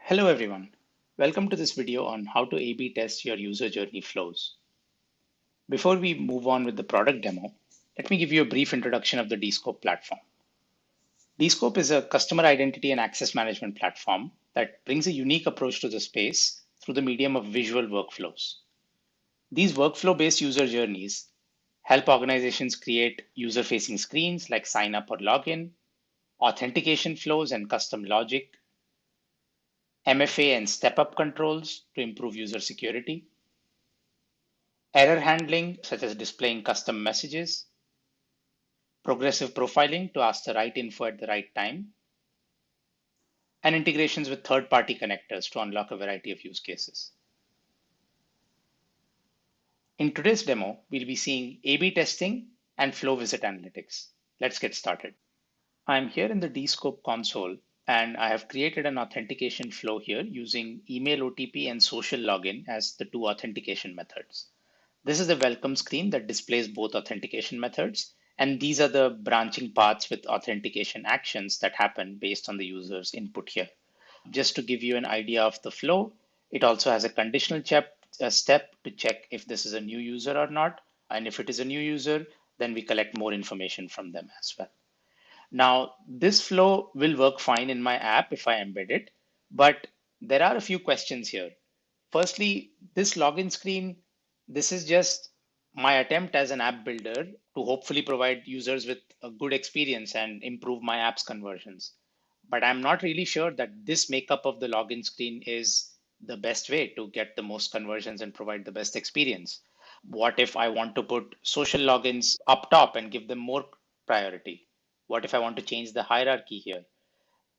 Hello everyone. Welcome to this video on how to A/B test your user journey flows. Before we move on with the product demo, let me give you a brief introduction of the Descope platform. Descope is a customer identity and access management platform that brings a unique approach to the space through the medium of visual workflows. These workflow-based user journeys help organizations create user-facing screens like sign up or login, authentication flows and custom logic, MFA and step-up controls to improve user security, error handling, such as displaying custom messages, progressive profiling to ask the right info at the right time, and integrations with third-party connectors to unlock a variety of use cases. In today's demo, we'll be seeing A/B testing and flow visit analytics. Let's get started. I'm here in the Descope console, and I have created an authentication flow here using email OTP and social login as the two authentication methods. This is the welcome screen that displays both authentication methods, and these are the branching paths with authentication actions that happen based on the user's input here. Just to give you an idea of the flow, it also has a conditional step to check if this is a new user or not. And if it is a new user, then we collect more information from them as well. Now, this flow will work fine in my app if I embed it, but there are a few questions here. Firstly, this login screen, this is just my attempt as an app builder to hopefully provide users with a good experience and improve my app's conversions. But I'm not really sure that this makeup of the login screen is the best way to get the most conversions and provide the best experience. What if I want to put social logins up top and give them more priority? What if I want to change the hierarchy here?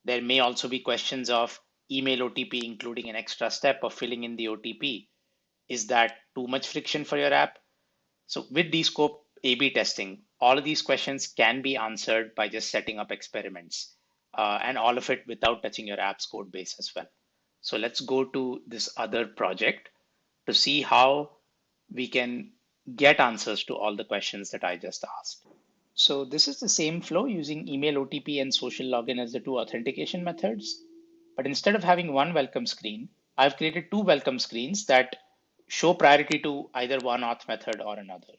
There may also be questions of email OTP including an extra step of filling in the OTP. Is that too much friction for your app? So with Descope A/B testing, all of these questions can be answered by just setting up experiments and all of it without touching your app's code base as well. So let's go to this other project to see how we can get answers to all the questions that I just asked. So this is the same flow using email OTP and social login as the two authentication methods. But instead of having one welcome screen, I've created two welcome screens that show priority to either one auth method or another.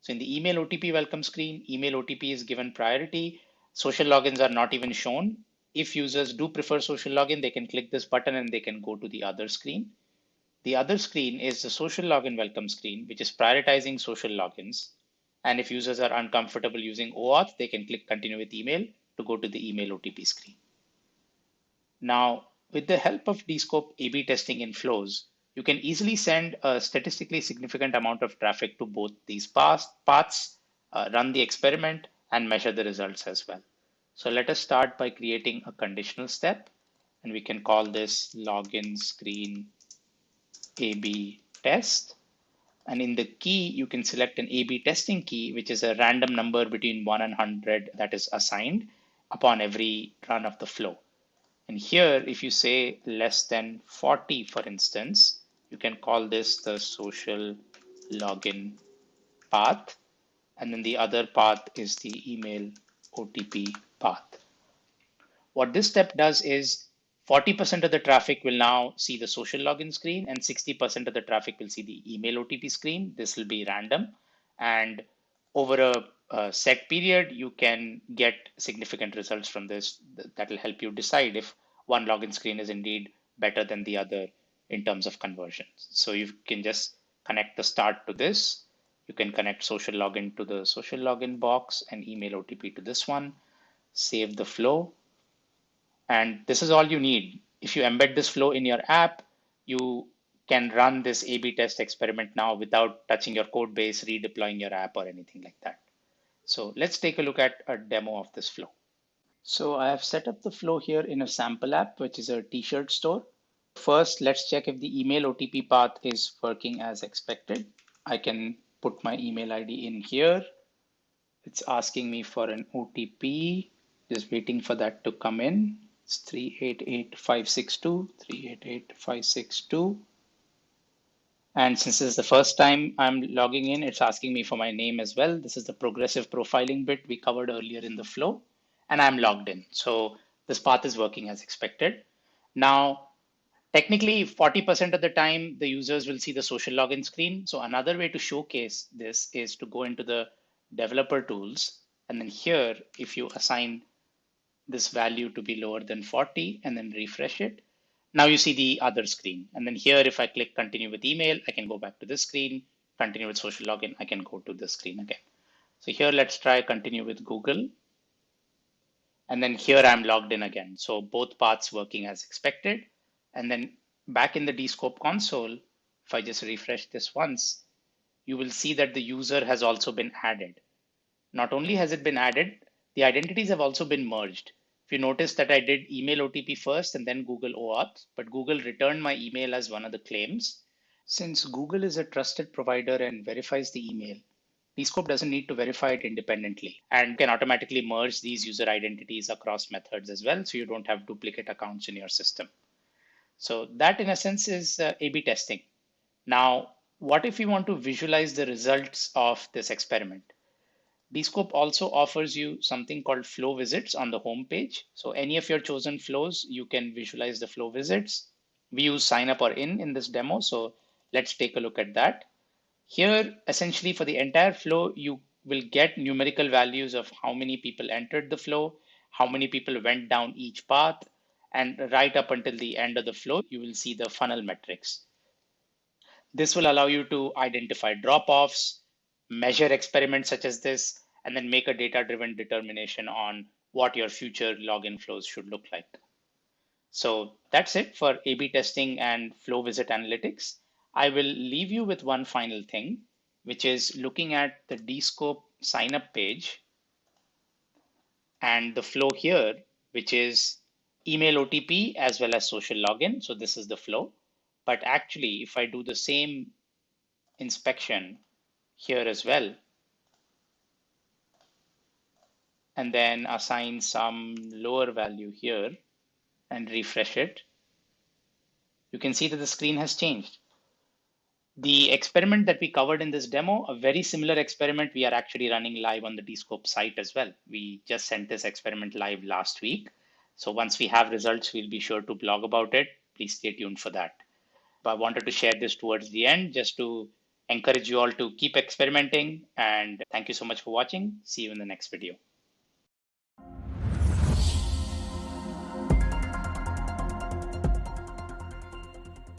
So in the email OTP welcome screen, email OTP is given priority. Social logins are not even shown. If users do prefer social login, they can click this button and they can go to the other screen. The other screen is the social login welcome screen, which is prioritizing social logins. And if users are uncomfortable using OAuth, they can click continue with email to go to the email OTP screen. Now, with the help of Descope A/B testing in flows, you can easily send a statistically significant amount of traffic to both these paths, run the experiment, and measure the results as well. So let us start by creating a conditional step, and we can call this login screen A/B test. And in the key, you can select an A/B testing key, which is a random number between 1 and 100 that is assigned upon every run of the flow. And here, if you say less than 40, for instance, you can call this the social login path. And then the other path is the email OTP path. What this step does is 40% of the traffic will now see the social login screen and 60% of the traffic will see the email OTP screen. This will be random. And over a set period, you can get significant results from this that will help you decide if one login screen is indeed better than the other in terms of conversions. So you can just connect the start to this. You can connect social login to the social login box and email OTP to this one. Save the flow. And this is all you need. If you embed this flow in your app, you can run this A/B test experiment now without touching your code base, redeploying your app or anything like that. So let's take a look at a demo of this flow. So I have set up the flow here in a sample app, which is a t-shirt store. First, let's check if the email OTP path is working as expected. I can put my email ID in here. It's asking me for an OTP, just waiting for that to come in. It's 388562, 388562. And since this is the first time I'm logging in, it's asking me for my name as well. This is the progressive profiling bit we covered earlier in the flow, and I'm logged in. So this path is working as expected. Now, Technically, 40% of the time, the users will see the social login screen. So another way to showcase this is to go into the developer tools. And then here, if you assign this value to be lower than 40 and then refresh it, now you see the other screen. And then here, if I click continue with email, I can go back to this screen, continue with social login, I can go to this screen again. So here, let's try continue with Google. And then here I'm logged in again. So both paths working as expected. And then back in the Descope console, if I just refresh this once, you will see that the user has also been added. Not only has it been added, the identities have also been merged. If you notice that I did email OTP first and then Google OAuth, but Google returned my email as one of the claims. Since Google is a trusted provider and verifies the email, Descope doesn't need to verify it independently and can automatically merge these user identities across methods as well, so you don't have duplicate accounts in your system. So that in a sense is A/B testing. Now, what if we want to visualize the results of this experiment? Descope also offers you something called flow visits on the home page. So any of your chosen flows, you can visualize the flow visits. We use sign up or in this demo. So let's take a look at that. Here, essentially for the entire flow, you will get numerical values of how many people entered the flow, how many people went down each path, and right up until the end of the flow, you will see the funnel metrics. This will allow you to identify drop-offs, measure experiments such as this, and then make a data-driven determination on what your future login flows should look like. So that's it for A/B testing and flow visit analytics. I will leave you with one final thing, which is looking at the Descope sign up page and the flow here, which is email OTP as well as social login. So this is the flow. But actually, if I do the same inspection here as well, and then assign some lower value here and refresh it, you can see that the screen has changed. The experiment that we covered in this demo, a very similar experiment, we are actually running live on the Descope site as well. We just sent this experiment live last week. So once we have results, we'll be sure to blog about it. Please stay tuned for that. But I wanted to share this towards the end just to encourage you all to keep experimenting. And thank you so much for watching. See you in the next video.